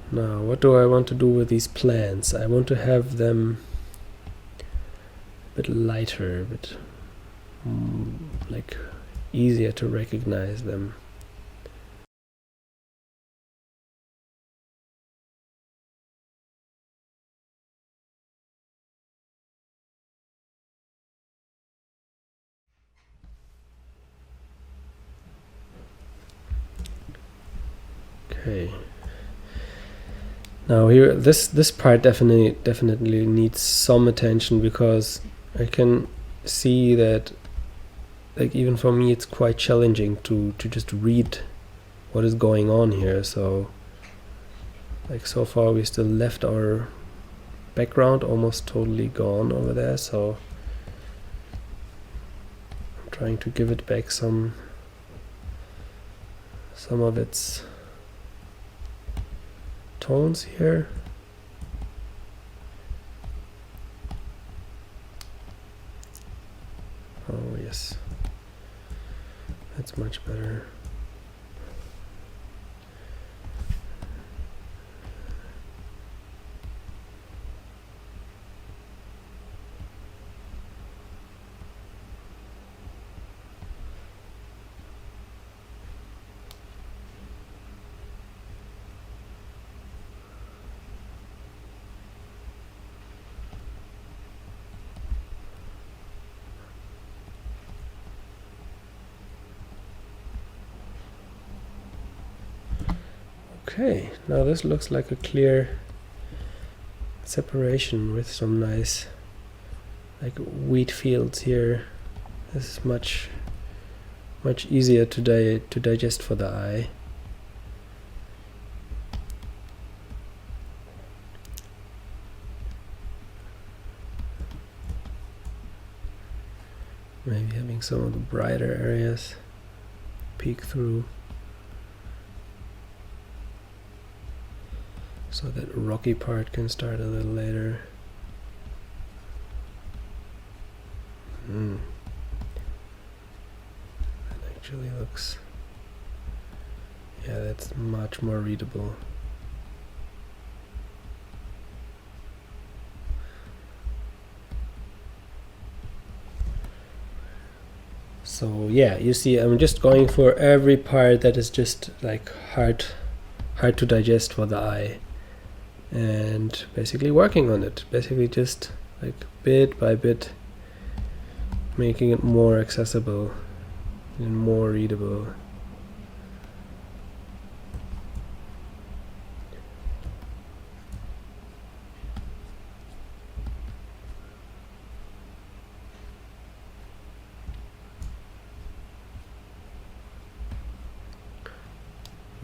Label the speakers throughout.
Speaker 1: Now, what do I want to do with these plants? I want to have them a bit lighter, a bit like easier to recognize them. Okay. Now here, this part definitely needs some attention, because I can see that, like, even for me it's quite challenging to just read what is going on here. So, like, so far we still left our background almost totally gone over there, so I'm trying to give it back some of its tones here. Oh yes, that's much better. Okay, now this looks like a clear separation with some nice, like, wheat fields here. This is much easier to digest for the eye. Maybe having some of the brighter areas peek through, so that rocky part can start a little later. That actually looks, yeah, that's much more readable. So yeah, you see, I'm just going for every part that is just like hard to digest for the eye, and basically working on it, basically just like bit by bit making it more accessible and more readable.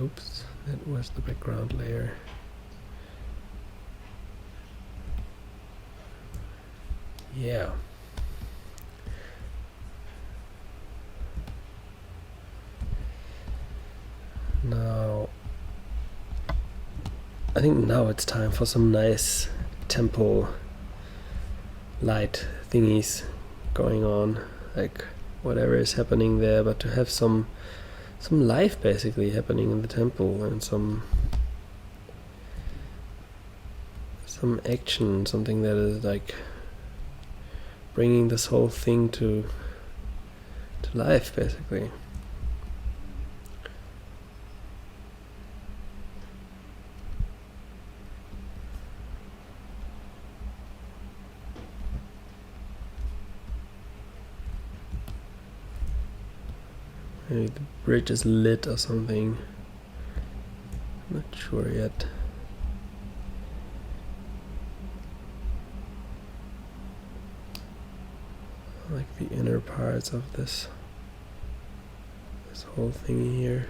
Speaker 1: Oops, that was the background layer. Yeah. Now, I think now it's time for some nice temple light thingies going on, like whatever is happening there, but to have some life basically happening in the temple, and some action, something that is like bringing this whole thing to life basically. Maybe the bridge is lit or something. Not sure yet. I like the inner parts of this whole thing here.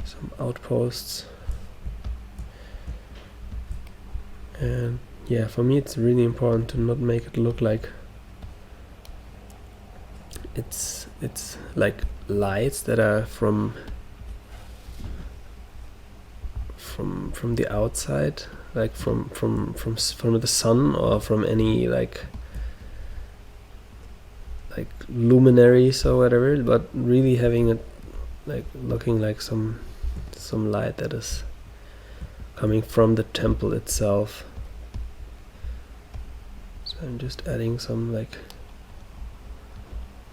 Speaker 1: Some outposts. And yeah, for me it's really important to not make it look like it's like lights that are from the outside, like from the sun, or from any like luminaries or whatever, but really having it like looking like some light that is coming from the temple itself. So I'm just adding some like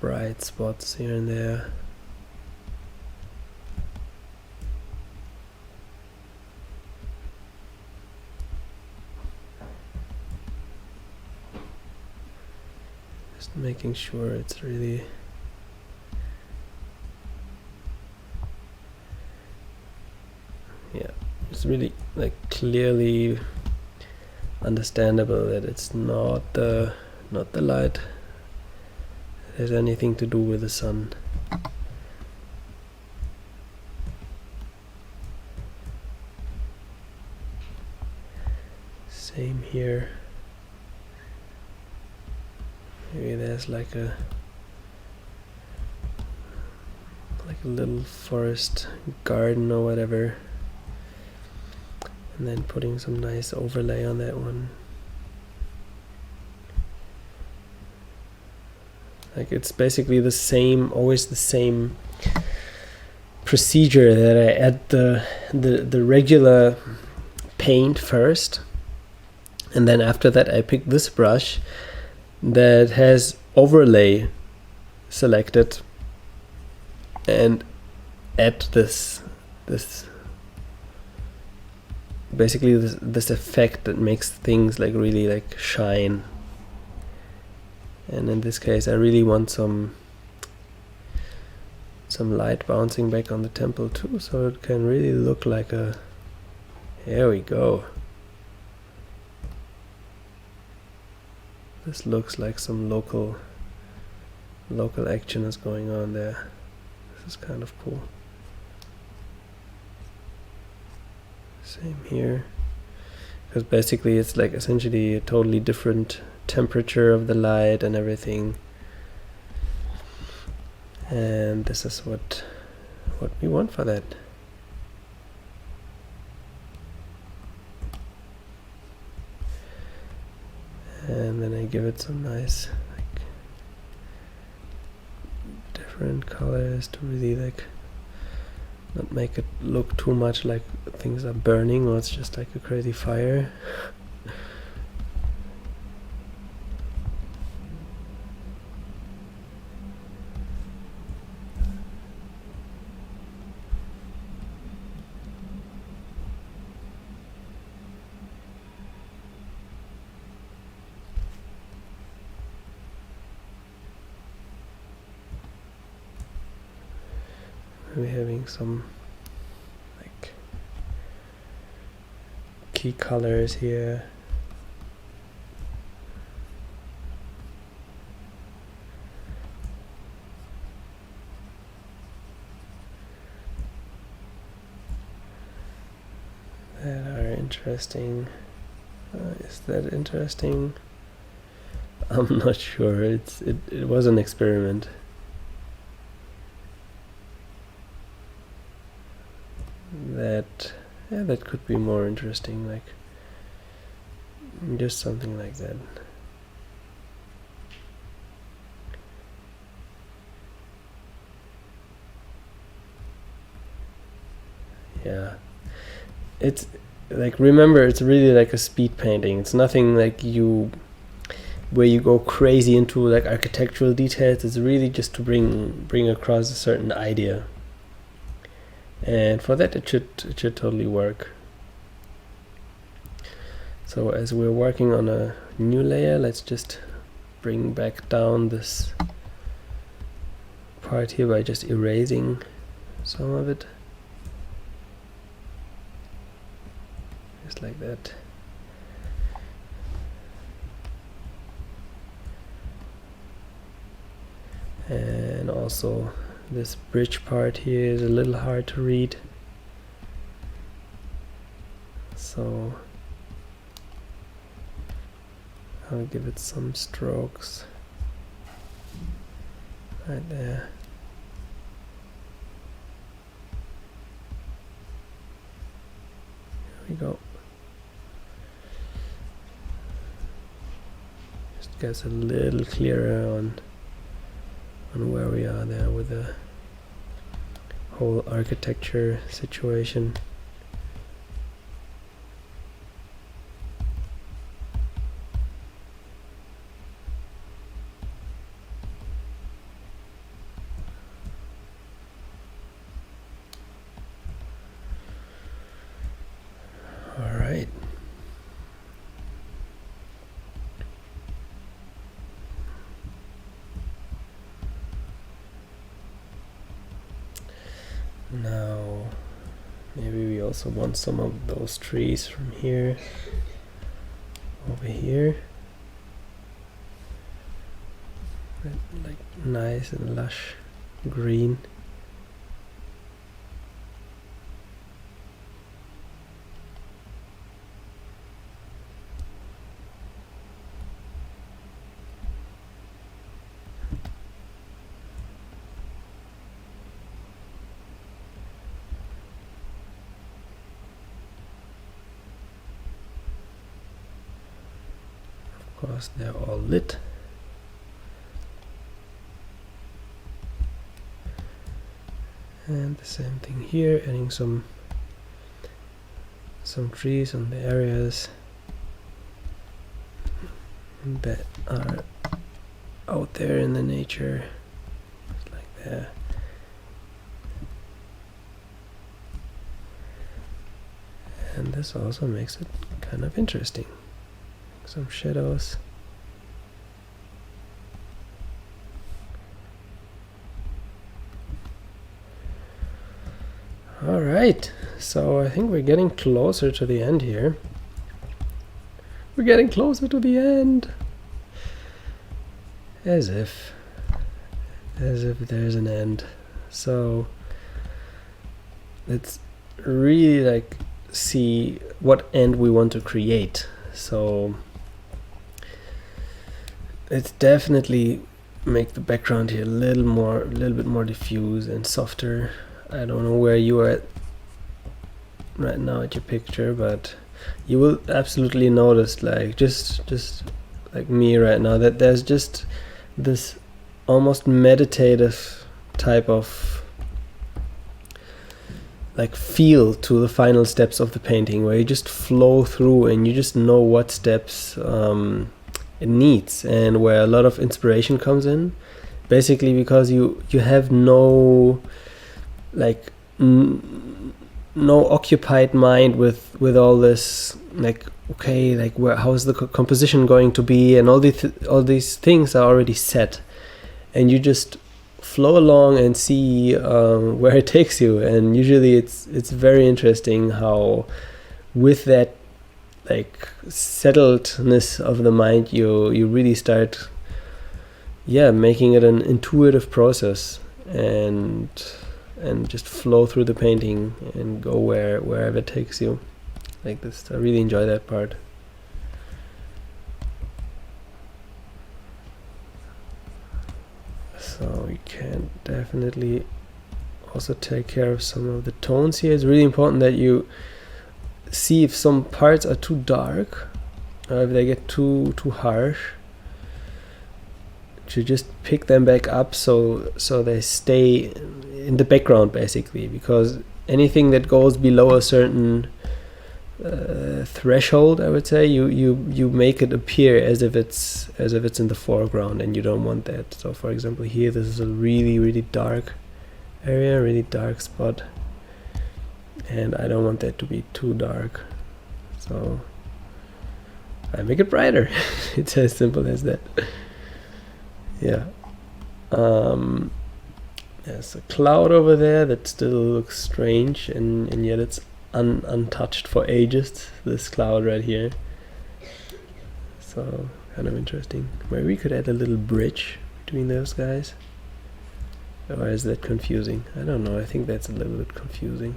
Speaker 1: bright spots here and there. Just making sure it's really it's really like clearly understandable that it's not the light that has anything to do with the sun. Same here. Maybe there's like a little forest garden or whatever, and then putting some nice overlay on that one. Like it's basically the same, always the same procedure that I add the regular paint first, and then after that I pick this brush that has overlay selected and add this basically this effect that makes things like really like shine. And in this case I really want some light bouncing back on the temple too, so it can really look like a, here we go. This looks like some local action is going on there. This is kind of cool. Same here, because basically it's like essentially a totally different temperature of the light and everything, and this is what we want for that. And then I give it some nice like different colors to really like not make it look too much like things are burning or it's just like a crazy fire. We're having some like key colors here. That are interesting. Is that interesting? I'm not sure. It was an experiment. That could be more interesting, like just something like that. Yeah, it's like, remember, it's really like a speed painting. It's nothing like where you go crazy into like architectural details. It's really just to bring across a certain idea. And for that it should totally work. So as we're working on a new layer, let's just bring back down this part here by just erasing some of it. Just like that. And also this bridge part here is a little hard to read, so I'll give it some strokes right there. Here we go. Just gets a little clearer on where we are there with the whole architecture situation. Maybe we also want some of those trees from here over here. Like nice and lush green. Of course, they're all lit. And the same thing here, adding some trees on the areas that are out there in the nature, just like that. And this also makes it kind of interesting. Some shadows. Alright, so I think we're getting closer to the end here. We're getting closer to the end. As if there's an end. So let's really like see what end we want to create. So let's definitely make the background here a little bit more diffuse and softer. I don't know where you are at right now at your picture, but you will absolutely notice, like just like me right now, that there's just this almost meditative type of like feel to the final steps of the painting, where you just flow through and you just know what steps it needs, and where a lot of inspiration comes in, basically because you have no like no occupied mind with all this, like, okay, like how's the composition going to be, and all these things are already set, and you just flow along and see where it takes you. And usually it's very interesting how with that like settledness of the mind you really start making it an intuitive process, and just flow through the painting and go wherever it takes you, like this. I really enjoy that part. So we can definitely also take care of some of the tones here. It's really important that you see if some parts are too dark or if they get too harsh, to just pick them back up so they stay in the background, basically, because anything that goes below a certain threshold, I would say, you make it appear as if it's in the foreground, and you don't want that. So for example, here this is a really dark area, really dark spot, and I don't want that to be too dark, so I make it brighter. It's as simple as that. Yeah. There's a cloud over there that still looks strange, and yet it's untouched for ages, this cloud right here. So kind of interesting. Maybe we could add a little bridge between those guys. Or is that confusing? I don't know. I think that's a little bit confusing.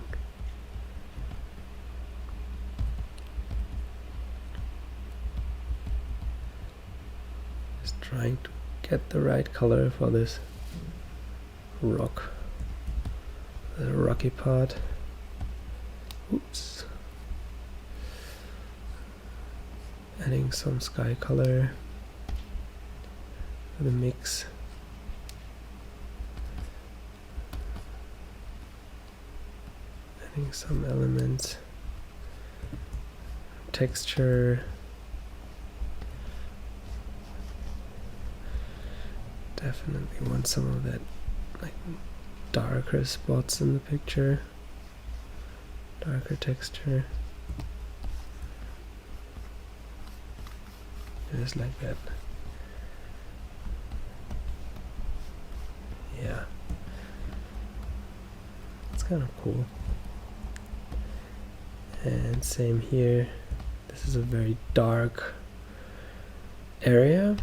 Speaker 1: Just trying to get the right color for this rock, the rocky part. Oops. Adding some sky color for the mix. Adding some elements, texture. Definitely want some of that like darker spots in the picture, darker texture, just like that. Yeah, it's kind of cool. And same here. This is a very dark area,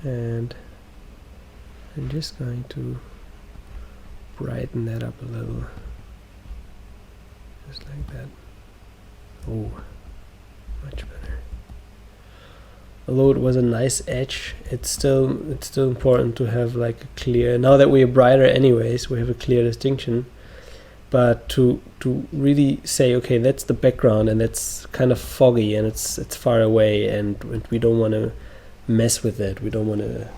Speaker 1: and I'm just going to brighten that up a little, just like that. Oh, much better. Although it was a nice edge, it's still important to have like a clear, now that we're brighter anyways, we have a clear distinction. But to really say, okay, that's the background and that's kind of foggy and it's far away, and we don't want to mess with it. We don't want to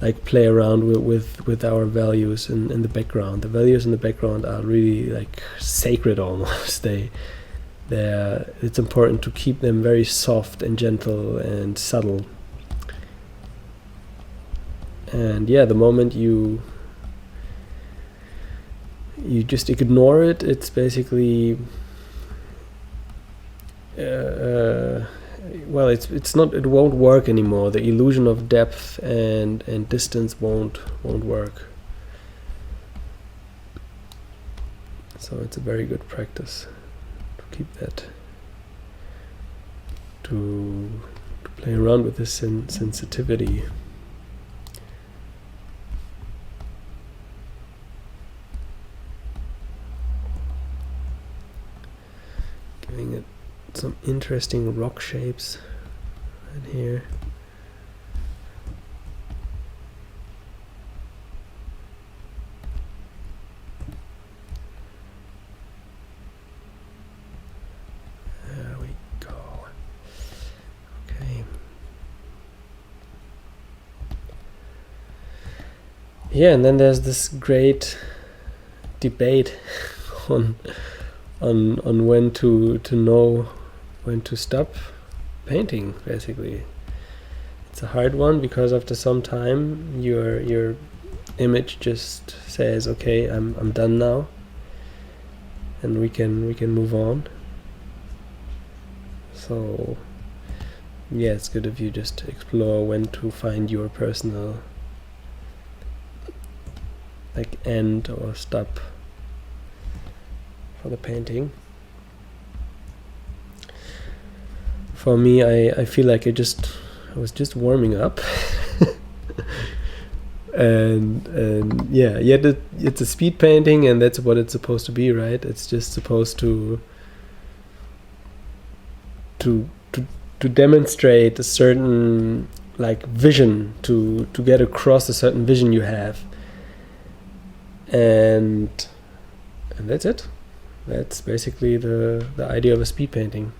Speaker 1: like play around with our values in the background. The values in the background are really like sacred almost. It's important to keep them very soft and gentle and subtle. And yeah, the moment you just ignore it, it's basically well, it's not, it won't work anymore. The illusion of depth and distance won't work. So it's a very good practice to keep that, to play around with this sensitivity. Giving it some interesting rock shapes right here. There we go. Okay. Yeah, and then there's this great debate on when to know when to stop painting. Basically, it's a hard one because after some time your image just says, okay, I'm done now, and we can move on. So yeah, it's good if you just explore when to find your personal like end or stop for the painting. For me, I feel like I was just warming up. and yeah, it's a speed painting, and that's what it's supposed to be, right? It's just supposed to demonstrate a certain like vision, to get across a certain vision you have, and that's it. That's basically the idea of a speed painting.